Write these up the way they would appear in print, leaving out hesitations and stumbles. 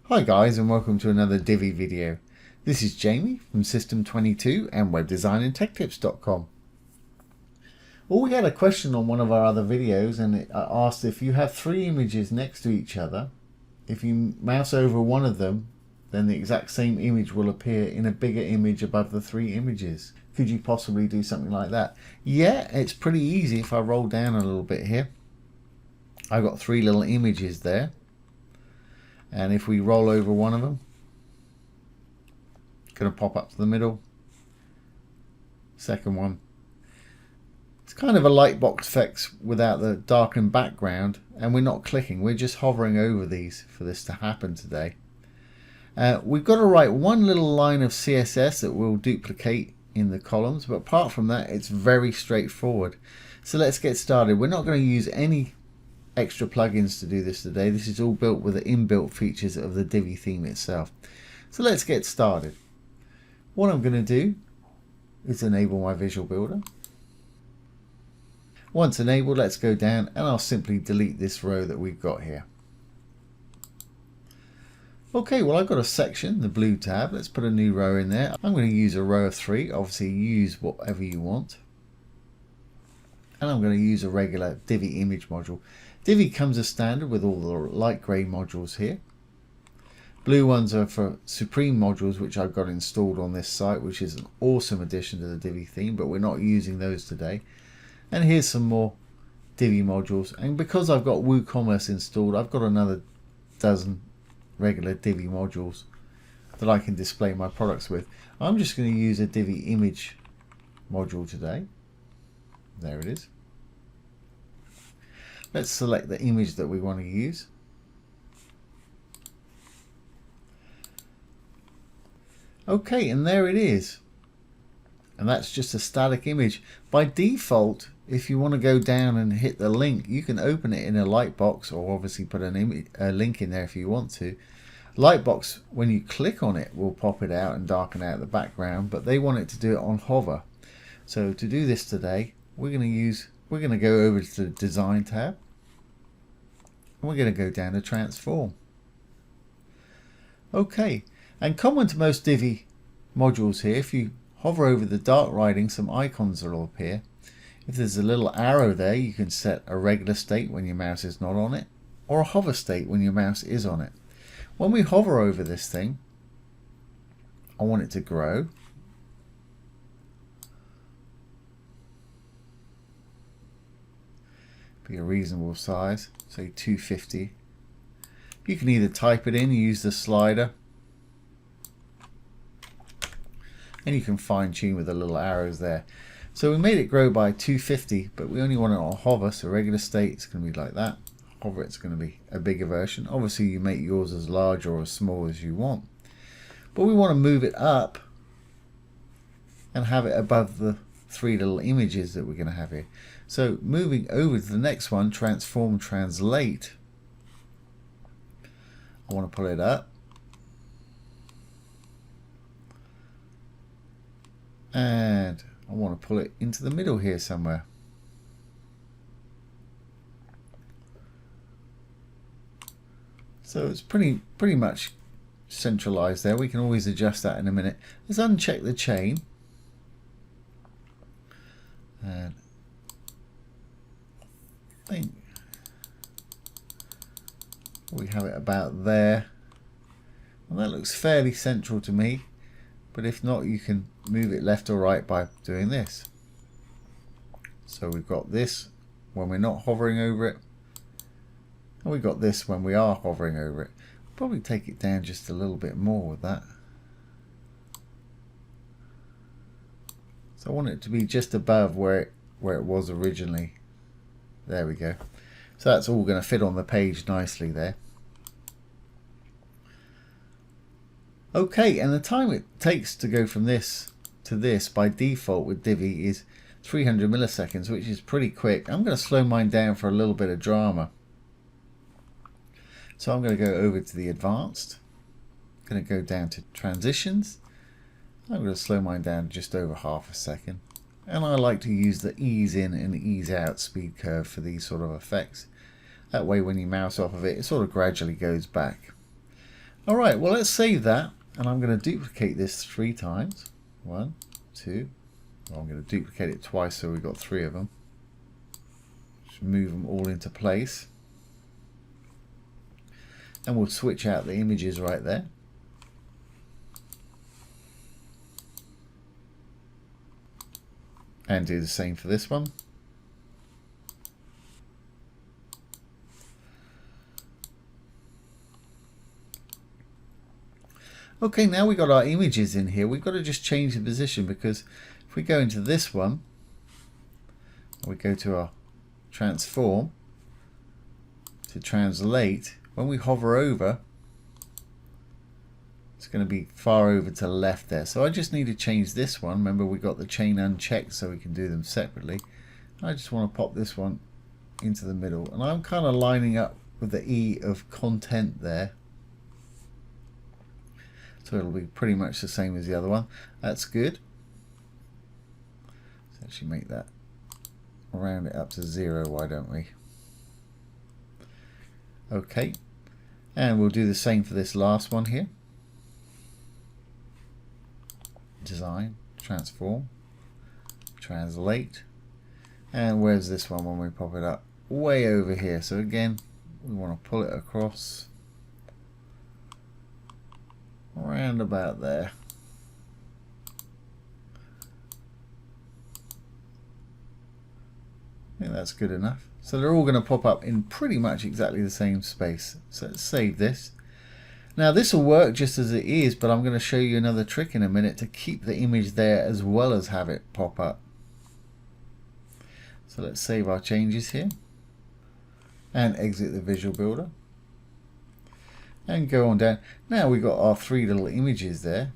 Hi guys, and welcome to another Divi video. This is Jamie from System22 and webdesignandtechtips.com. Well, we had a question on one of our other videos, and it asked if you have three images next to each other, if you mouse over one of them, then the exact same image will appear in a bigger image above the three images. Could you possibly do something like that? Yeah, it's pretty easy. If I roll down a little bit here, I've got three little images there. And if we roll over one of them, going to pop up to the middle. Second one. It's kind of a light box effect without the darkened background, and we're not clicking, we're just hovering over these for this to happen today. We've got to write one little line of CSS that we'll duplicate in the columns, but apart from that it's very straightforward. So let's get started. We're not going to use any extra plugins to do this today. This is all built with the inbuilt features of the Divi theme itself. So let's get started. What I'm going to do is enable my visual builder. Once enabled, let's go down and I'll simply delete this row that we've got here. Okay, well, I've got a section, the blue tab. Let's put a new row in there. I'm going to use a row of 3. Obviously use whatever you want. And I'm going to use a regular Divi Image module. Divi comes as standard with all the light grey modules here. Blue ones are for Supreme modules, which I've got installed on this site, which is an awesome addition to the Divi theme, but we're not using those today. And here's some more Divi modules. And because I've got WooCommerce installed, I've got another dozen regular Divi modules that I can display my products with. I'm just going to use a Divi Image module today. There it is. Let's select the image that we want to use. Okay, and there it is. And that's just a static image. By default, if you want to go down and hit the link, you can open it in a lightbox, or obviously put a link in there if you want to. Lightbox, when you click on it, will pop it out and darken out the background, but they want it to do it on hover. So to do this today, we're going to go over to the Design tab, and we're going to go down to Transform. Okay, and common to most Divi modules here, if you hover over the dark writing, some icons will appear. If there's a little arrow there, you can set a regular state when your mouse is not on it, or a hover state when your mouse is on it. When we hover over this thing, I want it to grow. Be a reasonable size, say 250. You can either type it in, use the slider, and you can fine tune with the little arrows there. So we made it grow by 250, but we only want it on hover, so regular state it's going to be like that. Hover, it's going to be a bigger version. Obviously you make yours as large or as small as you want, but we want to move it up and have it above the three little images that we're going to have here. So moving over to the next one, Transform Translate, I want to pull it up, and I want to pull it into the middle here somewhere. So it's pretty much centralized there. We can always adjust that in a minute. Let's uncheck the chain, and I think we have it about there. Well, that looks fairly central to me, but if not, you can move it left or right by doing this. So we've got this when we're not hovering over it, and we've got this when we are hovering over it. Probably take it down just a little bit more with that. So I want it to be just above where it was originally. There we go. So that's all going to fit on the page nicely there. Okay, and the time it takes to go from this to this by default with Divi is 300 milliseconds, which is pretty quick. I'm going to slow mine down for a little bit of drama. So I'm going to go over to the advanced. I'm going to go down to transitions. I'm going to slow mine down just over half a second. And I like to use the ease in and ease out speed curve for these sort of effects. That way when you mouse off of it, it sort of gradually goes back. Alright, well let's save that, and I'm going to duplicate this 3 times. 1, 2, well, I'm going to duplicate it twice so we've got 3 of them. Just move them all into place. And we'll switch out the images right there. And do the same for this one. Okay, now we've got our images in here. We've got to just change the position, because if we go into this one, we go to our transform to translate, when we hover over, it's going to be far over to the left there. So I just need to change this one. Remember, we got the chain unchecked so we can do them separately. I just want to pop this one into the middle, and I'm kind of lining up with the E of content there. So it'll be pretty much the same as the other one. That's good. Let's actually make that, round it up to 0, why don't we? Okay, and we'll do the same for this last one here. Design, transform, translate, and where's this one when we pop it up? Way over here. So again, we want to pull it across around about there. I think that's good enough. So they're all going to pop up in pretty much exactly the same space. So let's save this. Now this will work just as it is, but I'm going to show you another trick in a minute to keep the image there as well as have it pop up. So let's save our changes here and exit the visual builder and go on down. Now we've got our 3 little images there.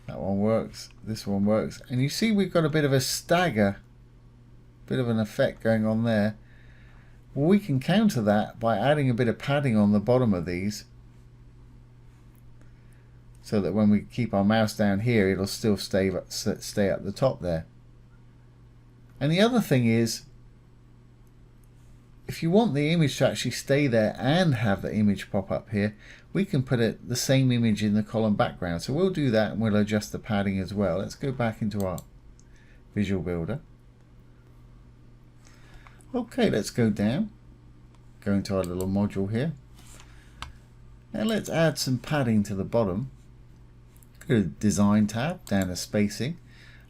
That one works, this one works, and you see we've got a bit of a stagger, bit of an effect going on there. Well, we can counter that by adding a bit of padding on the bottom of these, so that when we keep our mouse down here, it'll still stay at the top there. And the other thing is, if you want the image to actually stay there and have the image pop up here, we can put the same image in the column background. So we'll do that, and we'll adjust the padding as well. Let's go back into our visual builder. Okay, let's go down, go into our little module here, and let's add some padding to the bottom. Go to the design tab, down to spacing,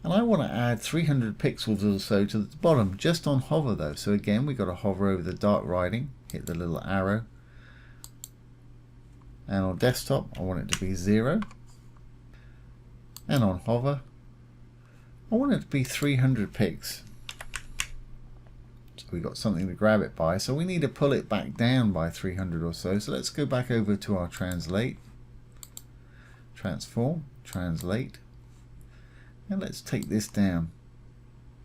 and I want to add 300 pixels or so to the bottom, just on hover though. So again, we've got to hover over the dark writing, hit the little arrow, and on desktop I want it to be 0, and on hover I want it to be 300 pixels. So we've got something to grab it by, so we need to pull it back down by 300 or so. So let's go back over to our translate, transform, translate, and let's take this down.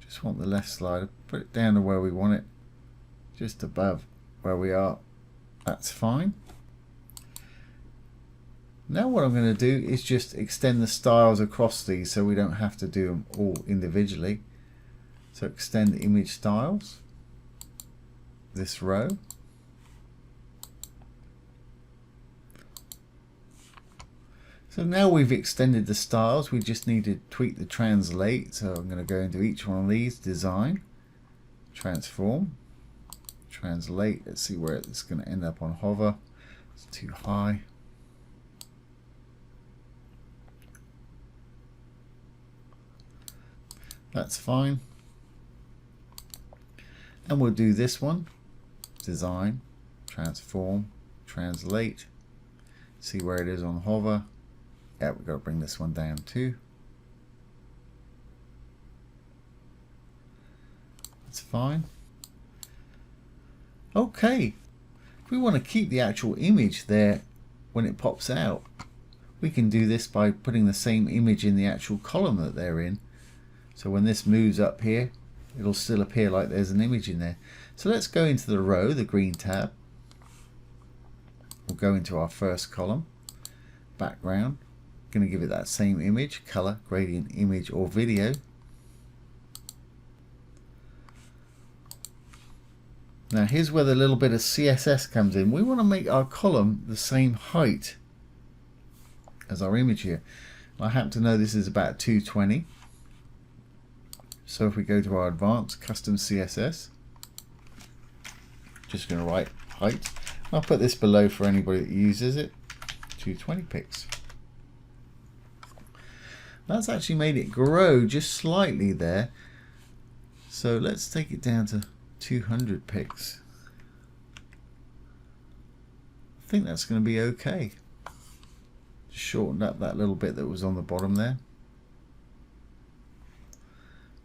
Just want the left slider, put it down to where we want it, just above where we are. That's fine. Now what I'm going to do is just extend the styles across these so we don't have to do them all individually. So extend the image styles, this row, so now we've extended the styles. We just need to tweak the translate. So I'm going to go into each one of these, design, transform, translate. Let's see where it's going to end up on hover. It's too high. That's fine. And we'll do this one, design, transform, translate, see where it is on hover. Yeah, we've got to bring this one down too. That's fine. Okay, if we want to keep the actual image there when it pops out, we can do this by putting the same image in the actual column that they're in. So when this moves up here, it'll still appear like there's an image in there. So let's go into the row, the green tab. We'll go into our first column, background. Going to give it that same image, color, gradient, image, or video. Now here's where the little bit of CSS comes in. We want to make our column the same height as our image here. I happen to know this is about 220. So if we go to our advanced custom CSS, just going to write height. I'll put this below for anybody that uses it. 220 pixels. That's actually made it grow just slightly there. So let's take it down to 200 pixels. I think that's going to be okay. Just shortened up that little bit that was on the bottom there.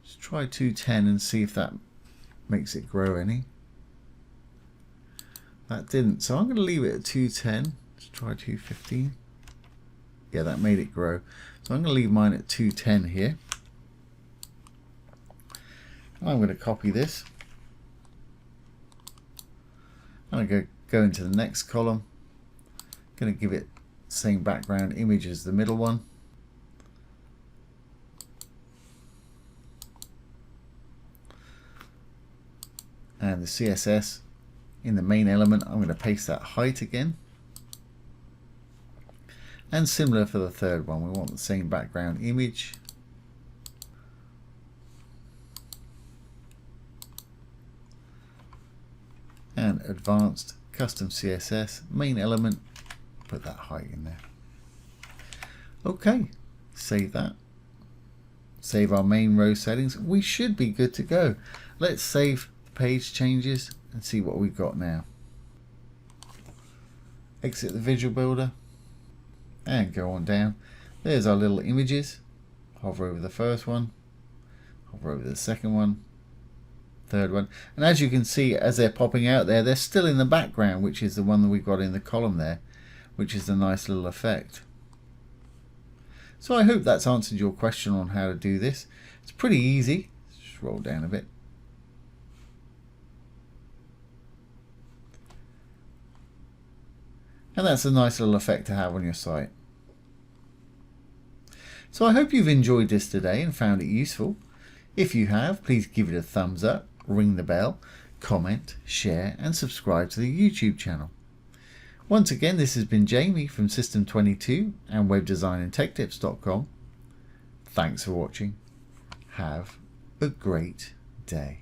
Just try 210 and see if that makes it grow any. That didn't, so I'm going to leave it at 210. Let's try 215. Yeah, that made it grow. So I'm going to leave mine at 210 here. I'm going to copy this. I'm going to go into the next column. Going to give it the same background image as the middle one. And the CSS in the main element, I'm going to paste that height again. And similar for the third one, we want the same background image. And advanced custom CSS, main element, put that height in there. Okay, save that. Save our main row settings. We should be good to go. Let's save the page changes and see what we've got now. Exit the visual builder and go on down. There's our little images. Hover over the first one, hover over the second one, third one, and as you can see, as they're popping out there, they're still in the background, which is the one that we've got in the column there, which is a nice little effect. So I hope that's answered your question on how to do this. It's pretty easy. Just roll down a bit. And that's a nice little effect to have on your site. So I hope you've enjoyed this today and found it useful. If you have, please give it a thumbs up, ring the bell, comment, share and subscribe to the YouTube channel. Once again, this has been Jamie from System22 and webdesignandtechtips.com. Thanks for watching. Have a great day.